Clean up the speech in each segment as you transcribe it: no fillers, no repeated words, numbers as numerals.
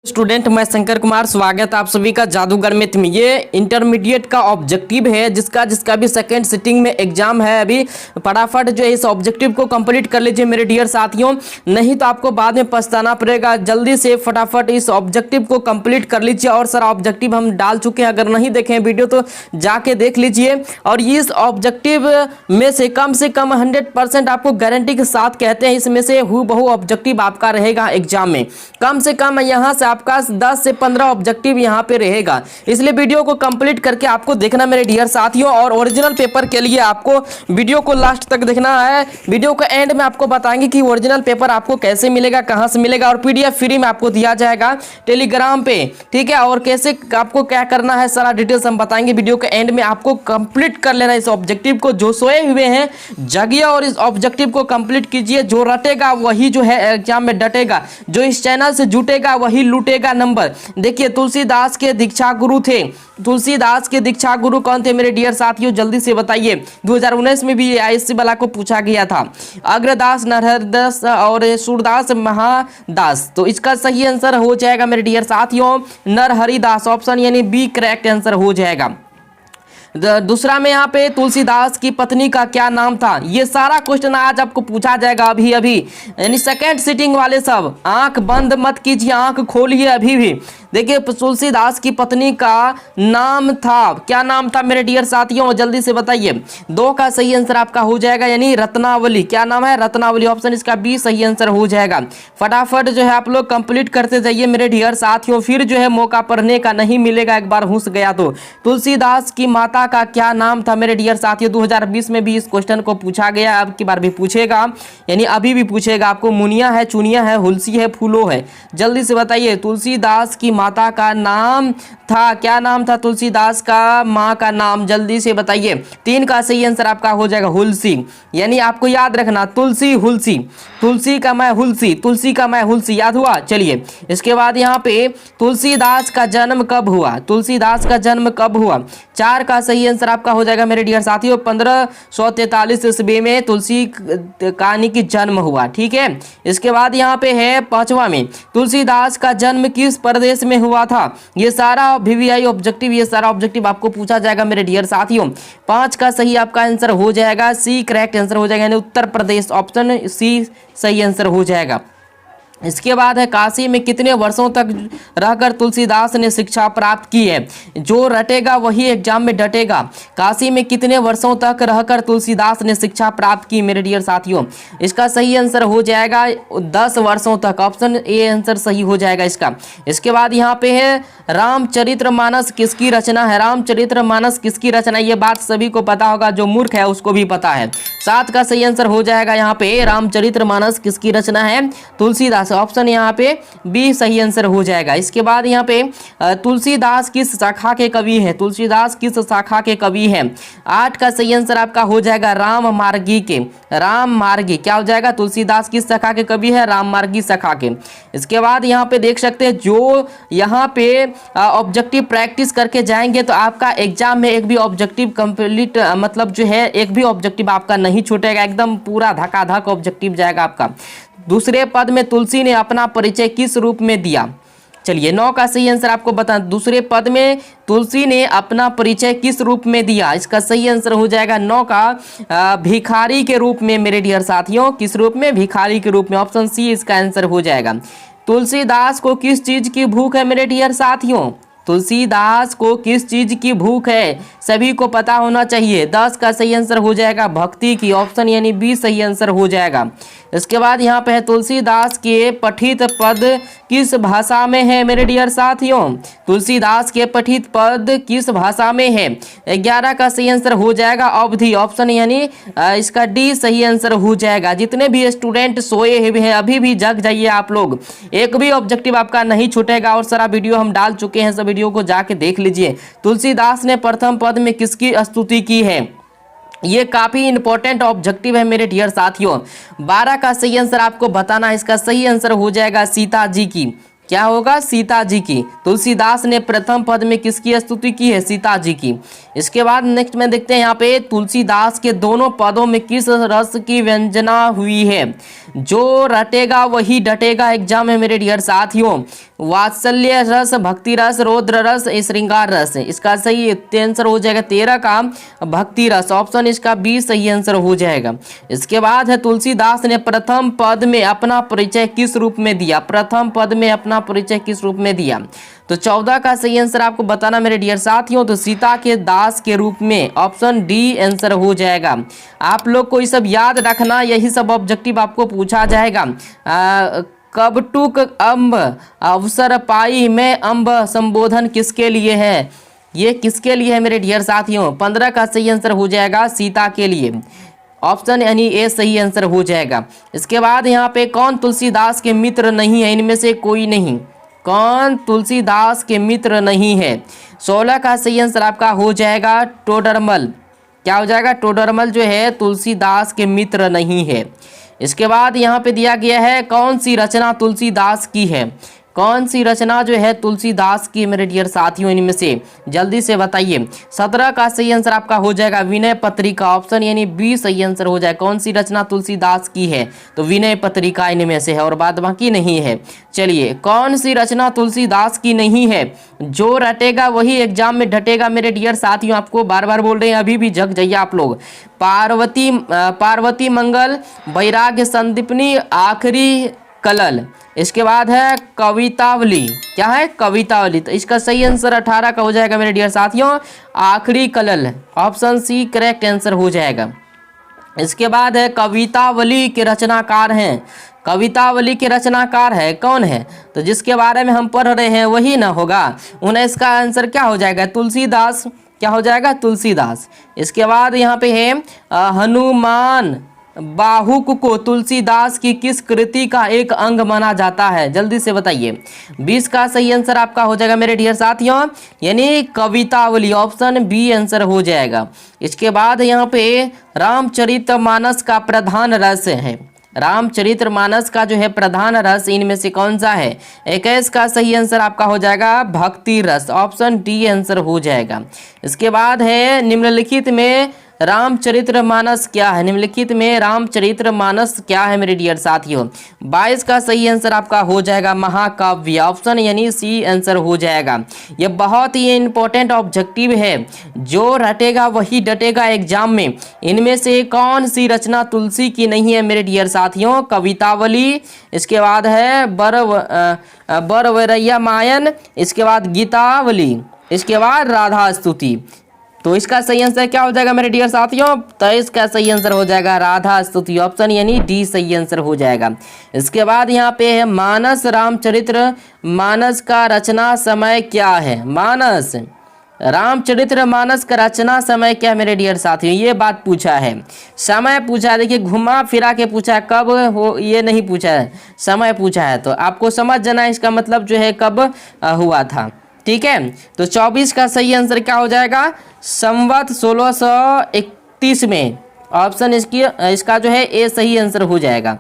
Student, मैं शंकर कुमार, स्वागत है आप सभी का जादूगर मिथ में। ये इंटरमीडिएट का ऑब्जेक्टिव है, जिसका भी सेकंड सिटिंग में एग्जाम है। अभी फटाफट जो है इस ऑब्जेक्टिव को कंप्लीट कर लीजिए मेरे डियर साथियों, नहीं तो आपको बाद में पछताना पड़ेगा। जल्दी से फटाफट इस ऑब्जेक्टिव को कंप्लीट कर लीजिए। और सारा ऑब्जेक्टिव हम डाल चुके हैं, अगर नहीं देखे वीडियो तो जाके देख लीजिए। और इस ऑब्जेक्टिव में से कम 100% आपको गारंटी के साथ कहते हैं, इसमें से हूबहू ऑब्जेक्टिव आपका रहेगा एग्जाम में। कम से कम यहाँ से आपका 10 से 15 ऑब्जेक्टिव यहाँ पे रहेगा, इसलिए वीडियो को कंप्लीट करके आपको देखना मेरे डियर साथियों। और ओरिजिनल पेपर के लिए आपको वीडियो को लास्ट तक देखना है। वीडियो के एंड में आपको बताएंगे कि ओरिजिनल पेपर आपको कैसे मिलेगा, कहाँ से मिलेगा, और पीडीएफ फ्री में आपको दिया जाएगा टेलीग्राम पे, ठीक है। और कैसे आपको क्या करना है सारा डिटेल्स हम बताएंगे वीडियो के एंड में। आपको कंप्लीट कर लेना इस ऑब्जेक्टिव को। जो सोए हुए हैं जगिए और इस ऑब्जेक्टिव को कंप्लीट कीजिए। जो रटेगा वही जो है एग्जाम में डटेगा, जो इस चैनल से जुटेगा वही लूटेगा नंबर। देखिए, तुलसीदास के दीक्षा गुरु थे। तुलसीदास के दीक्षा गुरु कौन थे मेरे डियर साथियों, जल्दी से बताइए। 2019 में भी आईएससी वाला को पूछा गया था। अग्रदास, नरहरदास और सूरदास महादास। तो इसका सही आंसर हो जाएगा मेरे डियर साथियों नरहरिदास, ऑप्शन यानी बी करेक्ट आंसर हो जाएगा। दूसरा में यहाँ पे तुलसीदास की पत्नी का क्या नाम था। ये सारा क्वेश्चन आज आपको पूछा जाएगा अभी अभी, यानी सेकंड सिटिंग वाले सब आंख बंद मत कीजिए, आंख खोलिए अभी भी। देखिए, तुलसीदास की पत्नी का नाम था, क्या नाम था मेरे डियर साथियों, जल्दी से बताइए। 2 का सही आंसर आपका हो जाएगा, यानी रत्नावली। क्या नाम है? रत्नावली, ऑप्शन इसका बी सही आंसर हो जाएगा। फटाफट जो है आप लोग कंप्लीट करते जाइए मेरे डियर साथियों, फिर जो है मौका पढ़ने का नहीं मिलेगा एक बार घुस गया तो। तुलसीदास की माता का क्या नाम था मेरे डियर साथियों, 2020 में भी इस क्वेश्चन को पूछा गया, अब की बार भी पूछेगा, यानी अभी भी पूछेगा आपको। मुनिया है, चुनिया है, हुलसी है, फूलो है, जल्दी से बताइए। तुलसीदास की माता का नाम था, क्या नाम था तुलसीदास का माँ का नाम, जल्दी से बताइए। 3 का सही आंसर आपका हो जाएगा हुलसी, यानी आपको याद रखना तुलसी हुलसी, तुलसी का मैं हुलसी, तुलसी का मैं हुलसी, याद हुआ। चलिए, इसके बाद यहाँ पे तुलसीदास का जन्म कब हुआ, तुलसीदास का जन्म कब हुआ। 4 का सही आंसर आपका हो जाएगा मेरे डियर साथियों 1543 ईस्वी में तुलसी कहानी की जन्म हुआ, ठीक है। इसके बाद यहाँ पे है 5वां में, तुलसीदास का जन्म किस प्रदेश में हुआ था। ये सारा वीवीआई ऑब्जेक्टिव, ये सारा ऑब्जेक्टिव आपको पूछा जाएगा मेरे डियर साथियों। 5 का सही आपका आंसर हो जाएगा, सी करेक्ट आंसर हो जाएगा, यानी उत्तर प्रदेश, ऑप्शन सी सही आंसर हो जाएगा। इसके बाद है काशी में कितने वर्षों तक रहकर तुलसीदास ने शिक्षा प्राप्त की है। जो रटेगा वही एग्जाम में डटेगा। काशी में कितने वर्षों तक रहकर तुलसीदास ने शिक्षा प्राप्त की मेरे डियर साथियों, इसका सही आंसर हो जाएगा 10 वर्षों तक, ऑप्शन ए आंसर सही हो जाएगा इसका। इसके बाद यहाँ पे है रामचरितमानस किसकी रचना है। रामचरितमानस किसकी रचना, ये बात सभी को पता होगा, जो मूर्ख है उसको भी पता है। 7 का सही आंसर हो जाएगा यहाँ पे, रामचरितमानस किसकी रचना है, तुलसीदास, ऑप्शन यहाँ पे बी सही आंसर हो जाएगा। इसके बाद यहाँ पे तुलसीदास किस शाखा के कवि हैं, तुलसीदास किस शाखा के कवि हैं। 8 का सही आंसर आपका हो जाएगा राम मार्गी के, राम मार्गी, क्या हो जाएगा, तुलसीदास किस शाखा के कवि है, राम मार्गी शाखा के। इसके बाद यहाँ पे देख सकते हैं, जो यहाँ पे ऑब्जेक्टिव प्रैक्टिस करके जाएंगे तो आपका एग्जाम में एक भी ऑब्जेक्टिव कंप्लीट, मतलब जो है एक भी ऑब्जेक्टिव आपका नहीं छूटेगा, एकदम पूरा धकाधक ऑब्जेक्टिव जाएगा आपका। दूसरे पद में तुलसी ने अपना परिचय किस रूप में दिया। चलिए, 9 का सही आंसर आपको बता, दूसरे पद में तुलसी ने अपना परिचय किस रूप में दिया, इसका सही आंसर हो जाएगा 9 का भिखारी के रूप में मेरे डियर साथियों। किस रूप में, भिखारी के रूप में, ऑप्शन सी इसका आंसर हो जाएगा। तुलसीदास को किस चीज की भूख है मेरे डियर साथियों, तुलसीदास को किस चीज की भूख है, सभी को पता होना चाहिए। 10 का सही आंसर हो जाएगा भक्ति की, ऑप्शन यानी बी सही आंसर हो जाएगा। इसके बाद यहाँ पे है तुलसीदास के पठित पद किस भाषा में है मेरे डियर साथियों, तुलसीदास के पठित पद किस भाषा में है। 11 का सही आंसर हो जाएगा अवधि, ऑप्शन यानी इसका डी सही आंसर हो जाएगा। जितने भी स्टूडेंट सोए हुए हैं अभी भी जग जाइए आप लोग, एक भी ऑब्जेक्टिव आपका नहीं छूटेगा। और सारा वीडियो हम डाल चुके हैं, सब वीडियो को जाके देख लीजिए। तुलसीदास ने प्रथम पद में किसकी स्तुति की है, ये काफी इंपॉर्टेंट ऑब्जेक्टिव है मेरे डियर साथियों। 12 का सही आंसर आपको बताना है, इसका सही आंसर हो जाएगा सीता जी की, क्या होगा? सीता जी की। तुलसीदास ने प्रथम पद में किसकी स्तुति की है? सीता जी की। इसके बाद नेक्स्ट में देखते हैं यहाँ पे तुलसीदास के दोनों पदों में किस रस की व्यंजना हुई है? जो रटेगा वही डटेगा एग्जाम है मेरे डियर साथियों। वात्सल्य रस, भक्ति रस, रौद्र रस, श्रृंगार रस। इसका सही आंसर हो जाएगा 13 का भक्ति रस। ऑप्शन इसका बी सही आंसर हो जाएगा। इसके बाद है तुलसीदास ने प्रथम पद में अपना परिचय किस रूप में दिया? प्रथम पद में अपना परिचय किस रूप में दिया? तो 14 का सही आंसर आपको बताना मेरे डियर साथियों। तो सीता के दास के रूप में, ऑप्शन डी आंसर हो जाएगा। आप लोग को ये सब याद रखना, यही सब ऑब्जेक्टिव आपको पूछा जाएगा। कबटुक अम्ब अवसर पाई में अम्ब संबोधन किसके लिए है? ये किसके लिए है मेरे डियर साथियों? 15 का सही आंसर हो जाएगा सीता के लिए। ऑप्शन यानी ए सही आंसर हो जाएगा। इसके बाद यहाँ पे कौन तुलसीदास के मित्र नहीं है? इनमें से कोई नहीं। कौन तुलसीदास के मित्र नहीं है? 16 का सही आंसर आपका हो जाएगा टोडरमल। क्या हो जाएगा? टोडरमल जो है तुलसीदास के मित्र नहीं है। इसके बाद यहाँ पे दिया गया है कौन सी रचना तुलसीदास की है? कौन सी रचना जो है तुलसीदास की मेरे डियर साथियों? इनमें से जल्दी से बताइए। 17 का सही आंसर आपका हो जाएगा विनय पत्रिका। ऑप्शन यानी बी सही आंसर हो जाए। कौन सी रचना तुलसीदास की है? तो विनय पत्रिका इनमें से है और बाद बाकी नहीं है। चलिए, कौन सी रचना तुलसीदास की नहीं है? जो रटेगा वही एग्जाम में डटेगा मेरे डियर साथियों। आपको बार बार बोल रहे हैं, अभी भी जग जाइए आप लोग। पार्वती मंगल, वैराग्य संदीपनी, आखिरी कलल। इसके बाद है कवितावली। क्या है? कवितावली। तो इसका सही आंसर 18 का हो जाएगा मेरे डियर साथियों, आखिरी कलल। ऑप्शन सी करेक्ट आंसर हो जाएगा। इसके बाद है कवितावली के रचनाकार हैं। कवितावली के रचनाकार है कौन है? तो जिसके बारे में हम पढ़ रहे हैं वही ना होगा। 19 का आंसर क्या हो जाएगा? तुलसीदास। क्या हो जाएगा? तुलसीदास। इसके बाद यहाँ पे है हनुमान बाहुक को तुलसीदास की किस कृति का एक अंग माना जाता है? जल्दी से बताइए। 20 का सही आंसर आपका हो जाएगा मेरे डियर साथियों, यानी कवितावली। ऑप्शन बी आंसर हो जाएगा। इसके बाद यहाँ पे रामचरितमानस का प्रधान रस है। रामचरितमानस का जो है प्रधान रस इनमें से कौन सा है? 21 का सही आंसर आपका हो जाएगा भक्ति रस। ऑप्शन डी आंसर हो जाएगा। इसके बाद है निम्नलिखित में रामचरितमानस क्या है? निम्नलिखित में रामचरितमानस क्या है मेरे डियर साथियों? 22 का सही आंसर आपका हो जाएगा महाकाव्य। ऑप्शन यानी सी आंसर हो जाएगा। यह बहुत ही इंपॉर्टेंट ऑब्जेक्टिव है, जो रटेगा वही डटेगा एग्जाम में। इनमें से कौन सी रचना तुलसी की नहीं है मेरे डियर साथियों? कवितावली। इसके बाद है बरवरैया मायन। इसके बाद गीतावली। इसके बाद राधा स्तुति। तो इसका सही आंसर क्या हो जाएगा मेरे डियर साथियों? तो इसका सही आंसर हो जाएगा राधा स्तुति। ऑप्शन यानी डी सही आंसर हो जाएगा। इसके बाद यहाँ पे है मानस रामचरित्र मानस का रचना समय क्या है? मानस रामचरित्र मानस का रचना समय क्या है मेरे डियर साथियों? ये बात पूछा है, समय पूछा है। देखिए घुमा फिरा के पूछा है, कब हो ये नहीं पूछा है, समय पूछा है। तो आपको समझ जाना इसका मतलब जो है कब हुआ था। ठीक है, तो 24 का सही आंसर क्या हो जाएगा? संवत 1631 में। ऑप्शन इसका जो है ए सही आंसर हो जाएगा।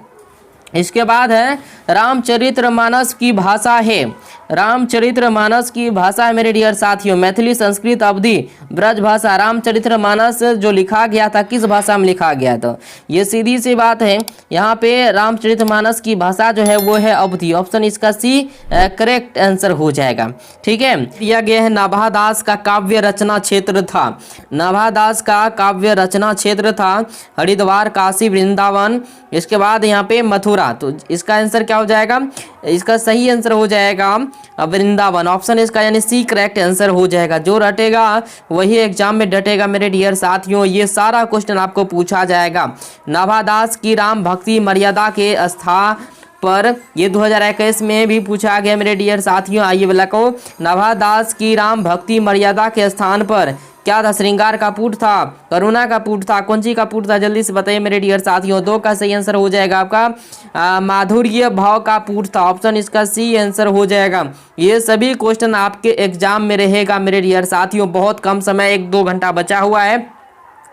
इसके बाद है रामचरितमानस की भाषा है। रामचरितमानस की भाषा है मेरे डियर साथियों मैथिली, संस्कृत, अवधी, ब्रज भाषा। रामचरितमानस जो लिखा गया था किस भाषा में लिखा गया था? ये सीधी सी बात है, यहाँ पे रामचरितमानस की भाषा जो है वो है अवधी। ऑप्शन इसका सी करेक्ट आंसर हो जाएगा। ठीक है, दिया गया है नाभादास का काव्य रचना क्षेत्र था। नाभादास का काव्य रचना क्षेत्र था हरिद्वार, काशी, वृंदावन। इसके बाद यहाँ पे मथुरा। तो इसका आंसर क्या हो जाएगा? इसका सही आंसर हो जाएगा वृंदावन। ऑप्शन इसका यानी सी करेक्ट आंसर हो जाएगा। जो रटेगा वही एग्जाम में डटेगा मेरे डियर साथियों। ये सारा क्वेश्चन आपको पूछा जाएगा। नाभादास की राम भक्ति मर्यादा के स्थान पर ये 2021 में भी पूछा गया मेरे डियर साथियों। आइए वाला को, नाभादास की राम भक्ति मर्यादा के स्थान पर क्या था? श्रृंगार का पुट था, करुणा का पुट था, कौन सी का पुट था? जल्दी से बताइए मेरे डियर साथियों। 2 का सही आंसर हो जाएगा आपका माधुर्य भाव का पुट था। ऑप्शन इसका सी आंसर हो जाएगा। ये सभी क्वेश्चन आपके एग्जाम में रहेगा मेरे डियर साथियों। बहुत कम समय, 1-2 घंटा बचा हुआ है।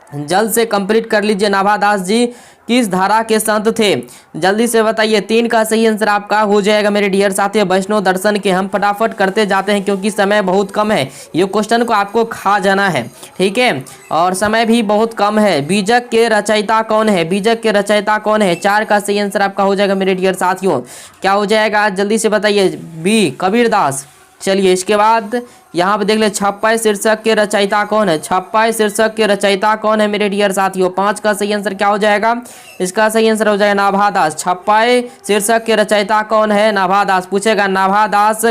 जल्द से कंप्लीट कर लीजिए। नाभादास जी किस धारा के संत थे, जल्दी से बताइए। 3 का सही आंसर आपका हो जाएगा मेरे डियर साथियों वैष्णव दर्शन के। हम फटाफट करते जाते हैं क्योंकि समय बहुत कम है, ये क्वेश्चन को आपको खा जाना है, ठीक है, और समय भी बहुत कम है। बीजक के रचयिता कौन है, बीजक के रचयिता कौन है। 4 का सही आंसर आपका हो जाएगा मेरे डियर साथियों। क्या हो जाएगा जल्दी से बताइए, बी कबीरदास। चलिए इसके बाद यहाँ पे देख ले, छप्पय शीर्षक के रचयिता कौन है, छप्पय शीर्षक के रचयिता कौन है मेरे डियर साथियों। 5 का सही आंसर क्या हो जाएगा, इसका सही आंसर हो जाएगा नाभादास। छप्पय शीर्षक के रचयिता कौन है, नाभादास। पूछेगा नाभादास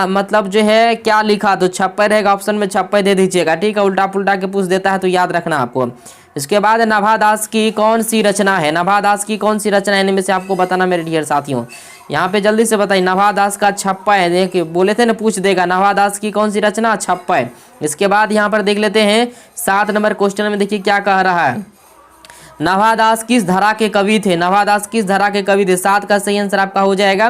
मतलब जो है क्या लिखा, तो छप्पय रहेगा, ऑप्शन में छप्पय दे दीजिएगा, ठीक है। उल्टा पुल्टा के पूछ देता है तो याद रखना आपको। इसके बाद नाभादास की कौन सी रचना है, नाभादास की कौन सी रचना है, इनमें से आपको बताना मेरे डियर साथियों। यहाँ पे जल्दी से बताइए, नाभादास का छप्पय है, देखिए बोले थे ना पूछ देगा, नाभादास की कौन सी रचना, छप्पय। इसके बाद यहाँ पर देख लेते हैं 7 नंबर क्वेश्चन में, देखिए क्या कह रहा है। नाभादास किस धारा के कवि थे, नाभादास किस धारा के कवि थे। 7 का सही आंसर आपका हो जाएगा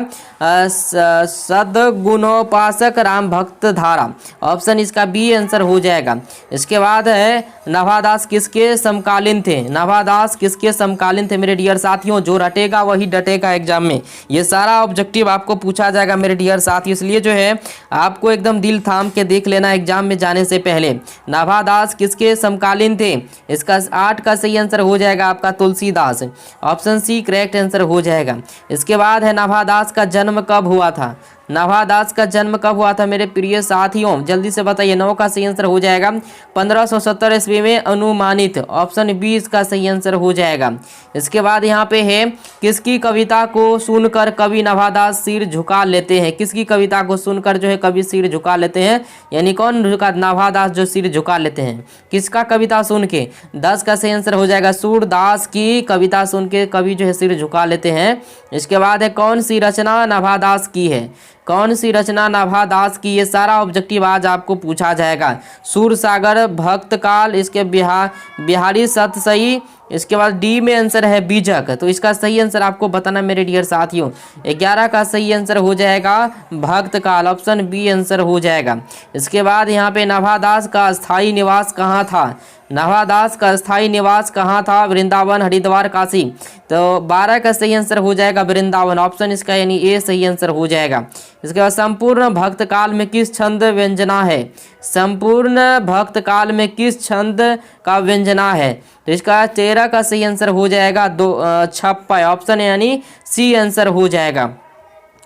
सद्गुणोपासक राम भक्त धारा, ऑप्शन इसका बी आंसर हो जाएगा। इसके बाद है नाभादास किसके समकालीन थे, नाभादास किसके समकालीन थे मेरे डियर साथियों। जो रटेगा वही डटेगा एग्जाम में, ये सारा ऑब्जेक्टिव आपको पूछा जाएगा मेरे डियर साथियों, इसलिए जो है आपको एकदम दिल थाम के देख लेना एग्जाम में जाने से पहले। नाभादास किसके समकालीन थे, इसका 8 का सही आंसर हो जाएगा आपका Tulsidas, option C correct answer हो जाएगा। इसके बाद है नाभादास का जन्म कब हुआ था, नाभादास का जन्म कब हुआ था मेरे प्रिय साथियों, जल्दी से बताइए। 9 का सही आंसर हो जाएगा 1570 ईस्वी में अनुमानित, ऑप्शन बी इसका सही आंसर हो जाएगा। इसके बाद यहाँ पे है किसकी कविता को सुनकर कवि नाभादास सिर झुका लेते हैं, किसकी कविता को सुनकर जो है कवि सिर झुका लेते हैं, यानी कौन झुका, नाभादास जो सिर झुका लेते हैं, किसका कविता सुन के। 10 का सही आंसर हो जाएगा सूरदास की कविता सुन के कवि जो है सिर झुका लेते हैं। इसके बाद है कौन सी रचना नाभादास की है, कौन सी रचना नाभादास की, ये सारा ऑब्जेक्टिव आज आपको पूछा जाएगा। सूरसागर, भक्त काल, इसके बिहारी सत सही। इसके बाद डी में आंसर है बीजक, तो इसका सही आंसर आपको बताना मेरे डियर साथियों। 11 का सही आंसर हो जाएगा भक्त काल, ऑप्शन बी आंसर हो जाएगा। इसके बाद यहाँ पे नाभादास का स्थायी निवास कहाँ था, नाभादास का स्थायी निवास कहाँ था, वृंदावन, हरिद्वार, काशी। तो 12 का सही आंसर हो जाएगा वृंदावन, ऑप्शन इसका यानी ए सही आंसर हो जाएगा। इसके बाद संपूर्ण भक्त काल में किस छंद व्यंजना है, संपूर्ण भक्त काल में किस छंद का व्यंजना है, तो इसका 13 का सही आंसर हो जाएगा छप्पय, ऑप्शन यानी सी आंसर हो जाएगा।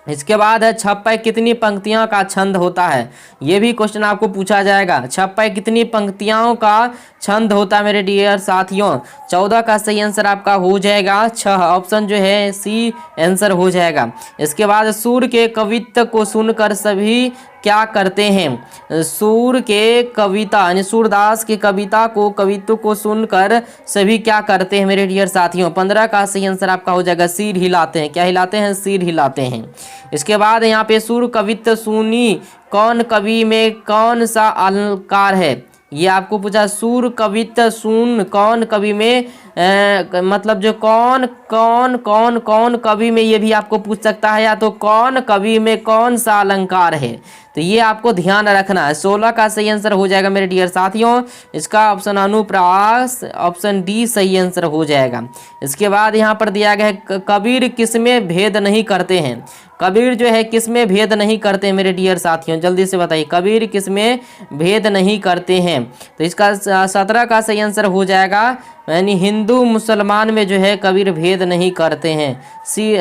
इसके बाद है छप्पय कितनी पंक्तियों का छंद होता है, ये भी क्वेश्चन आपको पूछा जाएगा। छप्पय कितनी पंक्तियों का छंद होता है मेरे डियर साथियों। 14 का सही आंसर आपका हो जाएगा 6, ऑप्शन जो है सी आंसर हो जाएगा। इसके बाद सूर के कवित्व को सुनकर सभी क्या करते हैं, सूर के कविता यानी सूरदास की कविता को कवित्व को सुनकर सभी क्या करते हैं मेरे डियर साथियों। 15 का सही आंसर आपका हो जाएगा सिर हिलाते हैं, क्या हिलाते हैं, सिर हिलाते हैं। इसके बाद यहाँ पे सूर कवित्व सुनी कौन कवि में कौन सा अलंकार है, ये आपको पूछा। सूर कवित्व सुन कौन कवि में मतलब जो कौन कौन कौन कौन कवि में, ये भी आपको पूछ सकता है, या तो कौन कवि में कौन सा अलंकार है, तो ये आपको ध्यान रखना है। 16 का सही आंसर हो जाएगा मेरे डियर साथियों, इसका ऑप्शन अनुप्रास, ऑप्शन डी सही आंसर हो जाएगा। इसके बाद यहाँ पर दिया गया है कबीर किसमें भेद नहीं करते हैं, कबीर जो है किसमें भेद नहीं करते हैं मेरे डियर साथियों, जल्दी से बताइए कबीर किसमें भेद नहीं करते हैं, तो इसका 17 का सही आंसर हो जाएगा, यानी हिंदू मुसलमान में जो है कबीर भेद नहीं करते हैं। सी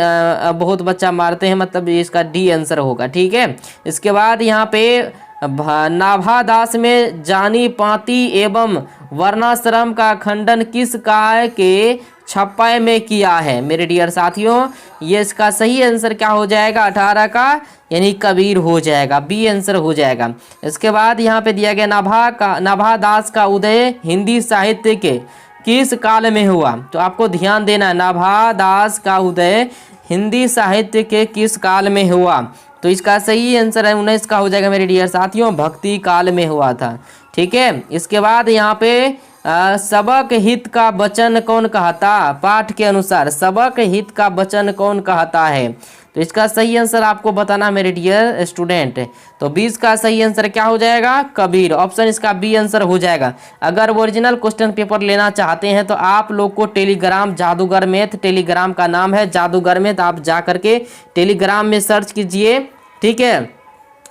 बहुत बच्चा मारते हैं, मतलब इसका डी आंसर होगा, ठीक है। इसके बाद यहाँ पे नाभादास में जानी पाती एवं वर्णाश्रम का खंडन किस काय के छप्पय में किया है मेरे डियर साथियों, ये इसका सही आंसर क्या हो जाएगा 18 का, यानी कबीर हो जाएगा, बी आंसर हो जाएगा। इसके बाद यहाँ पे दिया गया नाभादास का उदय हिंदी साहित्य के किस काल में हुआ, तो आपको ध्यान देना है नाभादास का उदय हिंदी साहित्य के किस काल में हुआ, तो इसका सही आंसर है 19 का हो जाएगा मेरे डियर साथियों, भक्ति काल में हुआ था, ठीक है। इसके बाद यहाँ पे सबक हित का वचन कौन कहता, पाठ के अनुसार सबक हित का वचन कौन कहता है, तो इसका सही आंसर आपको बताना मेरे डियर स्टूडेंट। तो 20 का सही आंसर क्या हो जाएगा? कबीर। ऑप्शन इसका बी आंसर हो जाएगा। अगर ओरिजिनल क्वेश्चन पेपर लेना चाहते हैं तो आप लोग को टेलीग्राम जादूगर मैथ, टेलीग्राम का नाम है जादूगर मैथ, आप जा करके टेलीग्राम में सर्च कीजिए, ठीक है।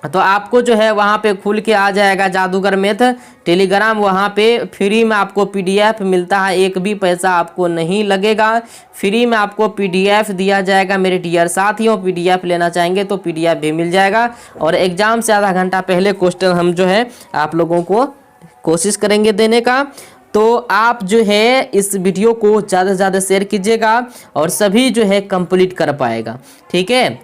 तो आपको जो है वहाँ पे खुल के आ जाएगा जादूगर मैथ टेलीग्राम। वहाँ पे फ्री में आपको पीडीएफ मिलता है, एक भी पैसा आपको नहीं लगेगा, फ्री में आपको पीडीएफ दिया जाएगा मेरे डियर साथियों। पीडीएफ लेना चाहेंगे तो पीडीएफ भी मिल जाएगा, और एग्जाम से आधा घंटा पहले क्वेश्चन हम जो है आप लोगों को कोशिश करेंगे देने का। तो आप जो है इस वीडियो को ज़्यादा से ज़्यादा शेयर कीजिएगा और सभी जो है कंप्लीट कर पाएगा, ठीक है।